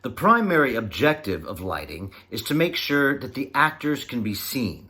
The primary objective of lighting is to make sure that the actors can be seen.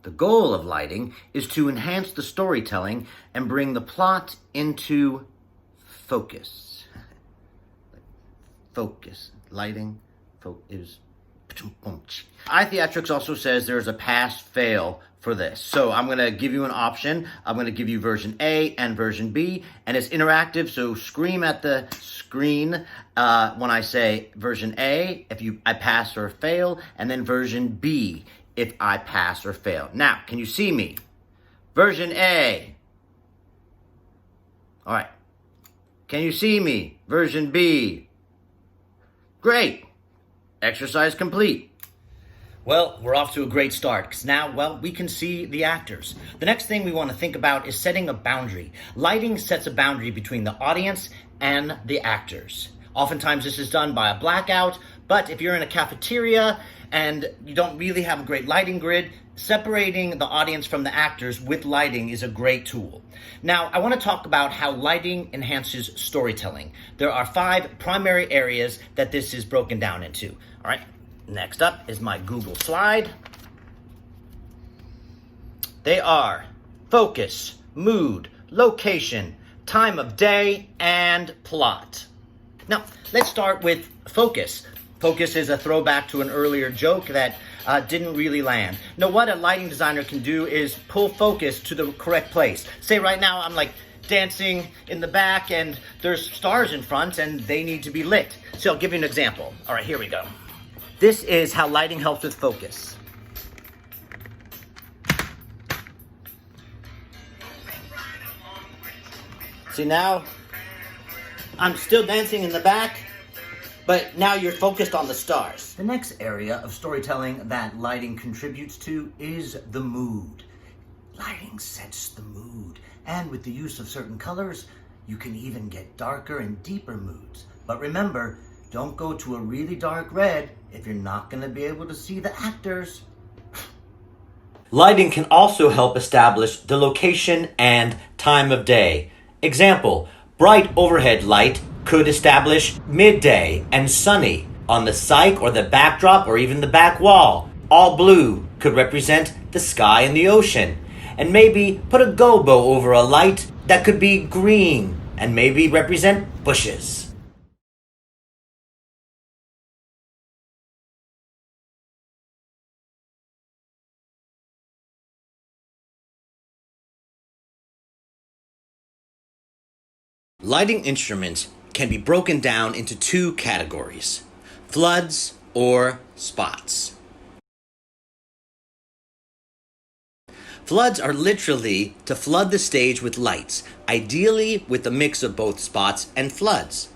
The goal of lighting is to enhance the storytelling and bring the plot into focus. Focus. Lighting is... iTheatrics also says there's a pass-fail for this. So I'm going to give you an option. I'm going to give you version A and version B, and it's interactive, so scream at the screen when I say version A if I pass or fail, and then version B if I pass or fail. Now, can you see me? Version A. All right. Can you see me? Version B. Great. Exercise complete. Well, we're off to a great start because now, well, we can see the actors. The next thing we want to think about is setting a boundary. Lighting sets a boundary between the audience and the actors. Oftentimes this is done by a blackout, but if you're in a cafeteria and you don't really have a great lighting grid, separating the audience from the actors with lighting is a great tool. Now, I want to talk about how lighting enhances storytelling. There are 5 primary areas that this is broken down into. All right, next up is my Google slide. They are focus, mood, location, time of day, and plot. Now, let's start with focus. Focus is a throwback to an earlier joke that didn't really land. Now, what a lighting designer can do is pull focus to the correct place. Say right now I'm like dancing in the back and there's stars in front and they need to be lit. So I'll give you an example. All right, here we go. This is how lighting helps with focus. See, now I'm still dancing in the back, but now you're focused on the stars. The next area of storytelling that lighting contributes to is the mood. Lighting sets the mood, and with the use of certain colors, you can even get darker and deeper moods. But remember, don't go to a really dark red if you're not going to be able to see the actors. Lighting can also help establish the location and time of day. Example, bright overhead light could establish midday and sunny. On the cyc or the backdrop or even the back wall, all blue could represent the sky and the ocean. And maybe put a gobo over a light that could be green and maybe represent bushes. Lighting instruments can be broken down into 2 categories: floods or spots. Floods are literally to flood the stage with lights, ideally with a mix of both spots and floods.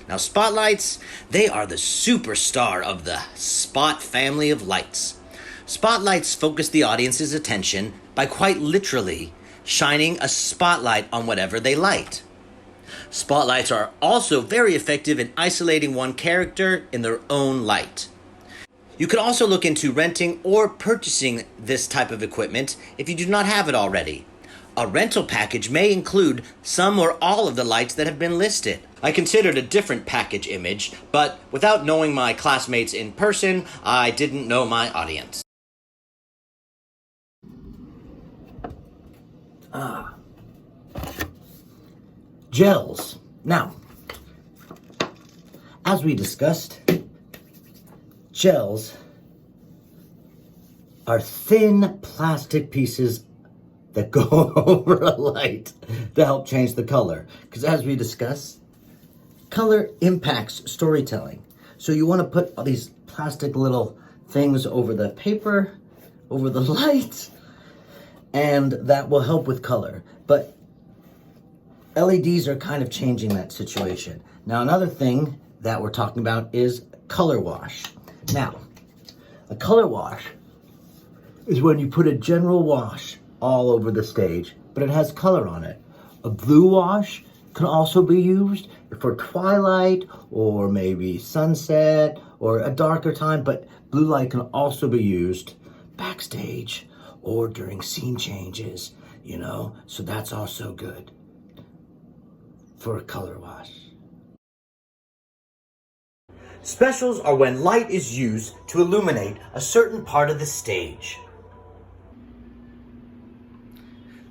Now, spotlights, they are the superstar of the spot family of lights. Spotlights focus the audience's attention by quite literally shining a spotlight on whatever they light. Spotlights are also very effective in isolating one character in their own light. You could also look into renting or purchasing this type of equipment if you do not have it already. A rental package may include some or all of the lights that have been listed. I considered a different package image, but without knowing my classmates in person, I didn't know my audience. Gels. Now, as we discussed, gels are thin plastic pieces that go over a light to help change the color. Because as we discussed, color impacts storytelling. So you want to put all these plastic little things over the paper, over the light, and that will help with color. But LEDs are kind of changing that situation. Now, another thing that we're talking about is color wash. Now, a color wash is when you put a general wash all over the stage, but it has color on it. A blue wash can also be used for twilight or maybe sunset or a darker time, but blue light can also be used backstage or during scene changes, so that's also good for a color wash. Specials are when light is used to illuminate a certain part of the stage.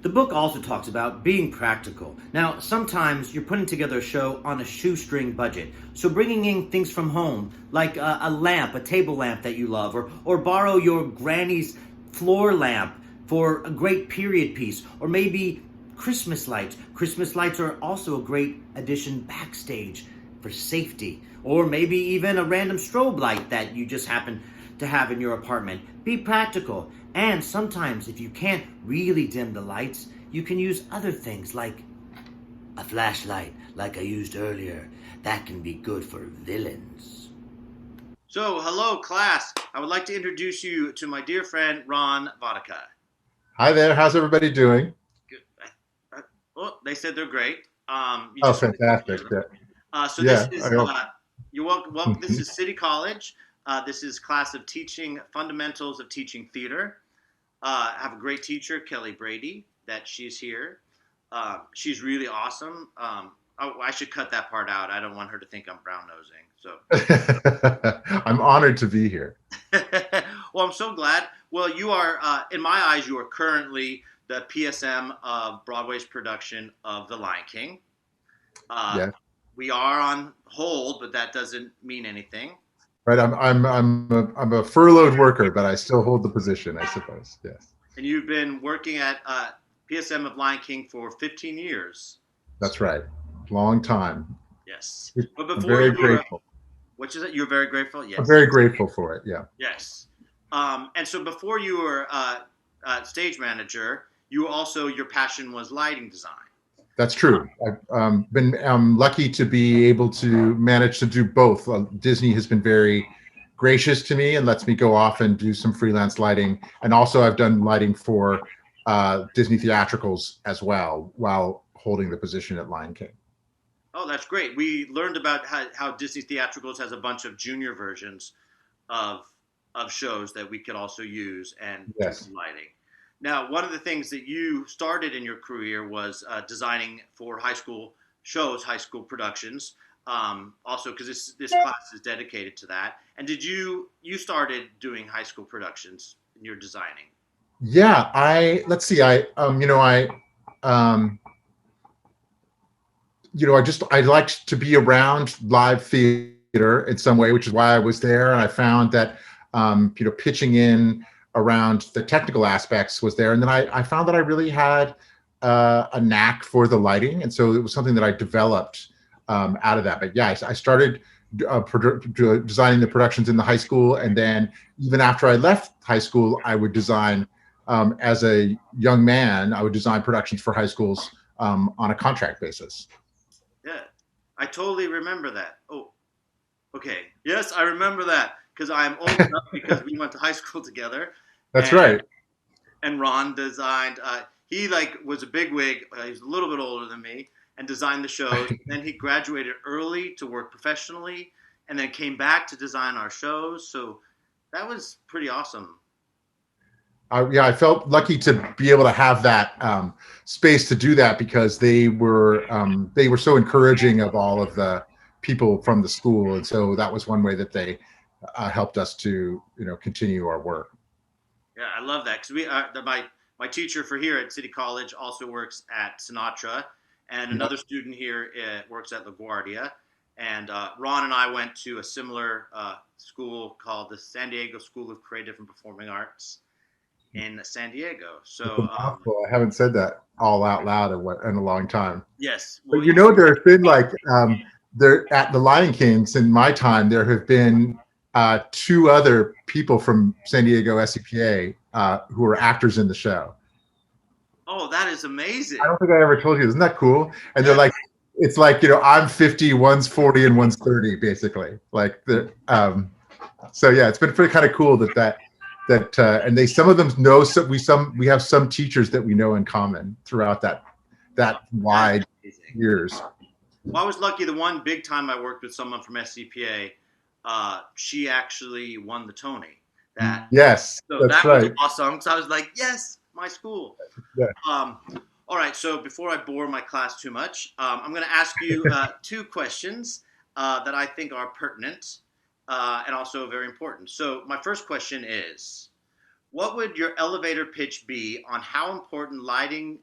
The book also talks about being practical. Now, sometimes you're putting together a show on a shoestring budget. So bringing in things from home, like a lamp, a table lamp that you love, or borrow your granny's floor lamp for a great period piece, or maybe Christmas lights. Christmas lights are also a great addition backstage for safety, or maybe even a random strobe light that you just happen to have in your apartment. Be practical. And sometimes, if you can't really dim the lights, you can use other things like a flashlight, like I used earlier. That can be good for villains. So, hello, class. I would like to introduce you to my dear friend, Ron Vodka. Hi there. How's everybody doing? Good. Oh, they said they're great. You Oh, just want to hear fantastic. them. Yeah. So this Yeah. is I hope. you're welcome. Well, this is City College. This is class of teaching fundamentals of teaching theater. I have a great teacher, Kelly Brady, that she's here. She's really awesome. I should cut that part out. I don't want her to think I'm brown nosing. So, I'm honored to be here. well, I'm so glad. Well, you are, in my eyes, you are currently the PSM of Broadway's production of The Lion King. Uh, Yeah. we are on hold, but that doesn't mean anything. Right. I'm a furloughed worker, but I still hold the position, I suppose. Yes. And you've been working at PSM of Lion King for 15 years. That's right. Long time. Yes. But I'm before very you were, grateful. which is it? You're very grateful? I'm Yes. very grateful for it. Yeah. Yes. And so before you were stage manager, you also, your passion was lighting design. That's true. I've been lucky to be able to manage to do both. Disney has been very gracious to me and lets me go off and do some freelance lighting. And also, I've done lighting for Disney theatricals as well while holding the position at Lion King. Oh, that's great. We learned about how Disney Theatricals has a bunch of junior versions of shows that we could also use and do Yes, some lighting. Now, one of the things that you started in your career was designing for high school shows, high school productions. Also, because this class is dedicated to that. And did you started doing high school productions in your designing? yeah. Let's see. Um, I liked to be around live theater in some way, which is why I was there. And I found that, pitching in around the technical aspects was there. And then I found that I really had a knack for the lighting. And so it was something that I developed out of that. But yeah, I started designing the productions in the high school. And then even after I left high school, I would design, as a young man, I would design productions for high schools on a contract basis. Yeah, I totally remember that. Oh, okay. Yes, I remember that because I'm old enough because we went to high school together, That's and right. Ron designed. He like was a big wig. He's a little bit older than me, and designed the shows. Then he graduated early to work professionally, and then came back to design our shows. So that was pretty awesome. Yeah, I felt lucky to be able to have that space to do that because they were so encouraging of all of the people from the school, and so that was one way that they helped us to continue our work. Yeah, I love that because my teacher for here at City College also works at Sinatra, and Yeah. another student here works at LaGuardia. And Ron and I went to a similar school called the San Diego School of Creative and Performing Arts in San Diego. It's a So mouthful. I haven't said that all out loud in a long time. yes, well, But there's been like there at the Lion Kings in my time, there have been two other people from San Diego SCPA who are actors in the show. oh, that is I amazing. don't think I ever told you. Isn't that cool? And they're Yeah, like, it's like I'm 50, one's 40, and one's 30, basically. Like so yeah, it's been pretty kind of cool and they some of them know we have some teachers that we know in common throughout that that is wide amazing. years. Well, I was lucky. The one big time I worked with someone from SCPA, she actually won the Tony. That Yes, So that's that was right. awesome. So I was like, yes, my school. Yeah. Um, all right. So before I bore my class too much, I'm going to ask you two questions that I think are pertinent. and also very important. So my first question is, what would your elevator pitch be on how important lighting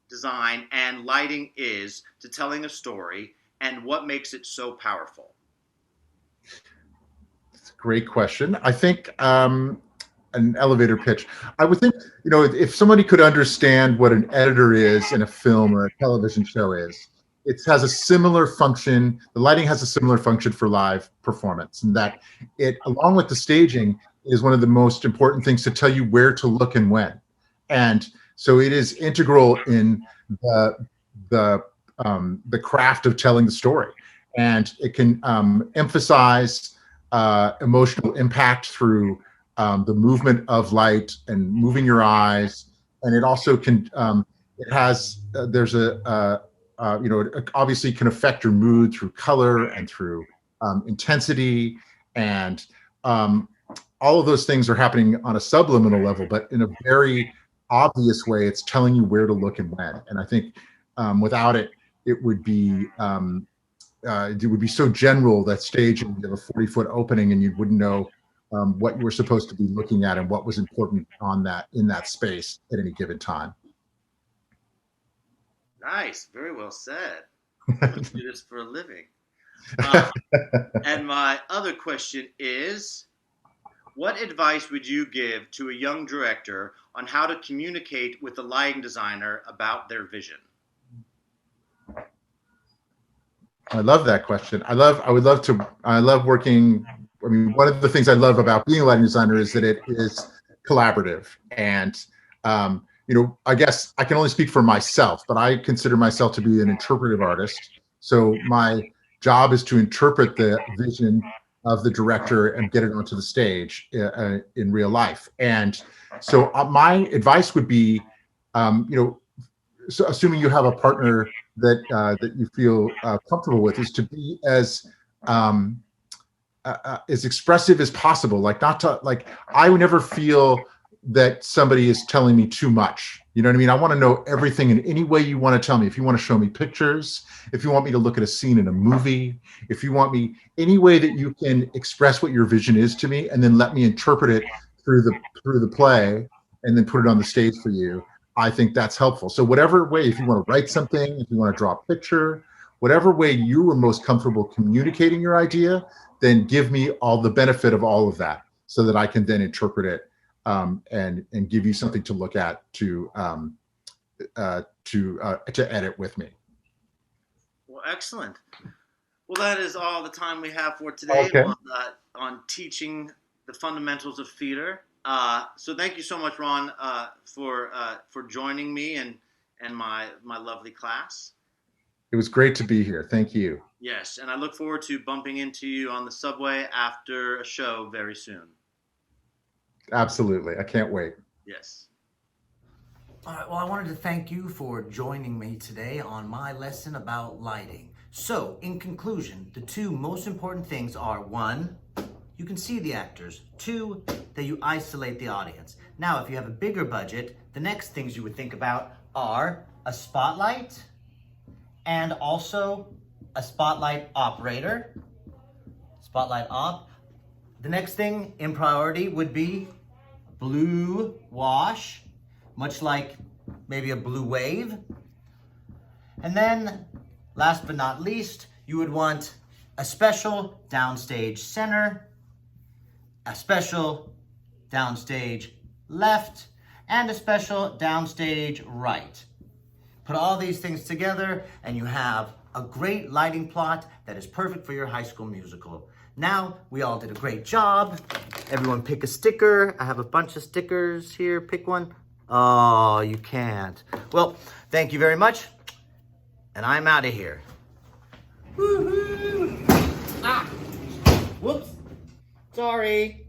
design and lighting is to telling a story, and what makes it so powerful? It's a great question. I think an elevator pitch. I would think, if somebody could understand what an editor is in a film or a television show is, it has a similar function. The lighting has a similar function for live performance, and that it, along with the staging, is one of the most important things to tell you where to look and when. And so it is integral in the craft of telling the story, and it can emphasize emotional impact through the movement of light and moving your eyes. And it also can, it has, there's it obviously can affect your mood through color and through intensity. And all of those things are happening on a subliminal level, but in a very obvious way, it's telling you where to look and when. And I think without it, it would be so general that stage, and you have a 40-foot opening and you wouldn't know what you were supposed to be looking at and what was important in that space at any given time. Nice, very well said. I do this for a living. And my other question is, what advice would you give to a young director on how to communicate with a lighting designer about their vision? I love that question. I love working. I mean, one of the things I love about being a lighting designer is that it is collaborative. And, I guess I can only speak for myself, but I consider myself to be an interpretive artist. So my job is to interpret the vision of the director and get it onto the stage in real life. And so my advice would be, so assuming you have a partner that you feel comfortable with, is to be as expressive as possible. Like, not to, like, I would never feel that somebody is telling me too much. You know what I mean? I want to know everything in any way you want to tell me. If you want to show me pictures, if you want me to look at a scene in a movie, if you want me, any way that you can express what your vision is to me, and then let me interpret it through the play, and then put it on the stage for you, I think that's helpful. So whatever way, if you want to write something, if you want to draw a picture, whatever way you are most comfortable communicating your idea, then give me all the benefit of all of that, so that I can then interpret it and give you something to look at to edit with me. Well, excellent. Well, that is all the time we have for today. Okay. On teaching the fundamentals of theater. So thank you so much, Ron, for joining me and my lovely class. It was great to be here. Thank you. Yes, and I look forward to bumping into you on the subway after a show very soon. Absolutely. I can't wait. Yes. All right, well, I wanted to thank you for joining me today on my lesson about lighting. So, in conclusion, the two most important things are: one, you can see the actors; two, that you isolate the audience. Now, if you have a bigger budget, the next things you would think about are a spotlight and also a spotlight operator. Spotlight op. The next thing in priority would be blue wash, much like maybe a blue wave. And then, last but not least, you would want a special downstage center, a special downstage left, and a special downstage right. Put all these things together and you have a great lighting plot that is perfect for your high school musical. Now, we all did a great job. Everyone pick a sticker. I have a bunch of stickers here. Pick one. Oh, you can't. Well, thank you very much. And I'm out of here. Woohoo! Ah! Whoops. Sorry.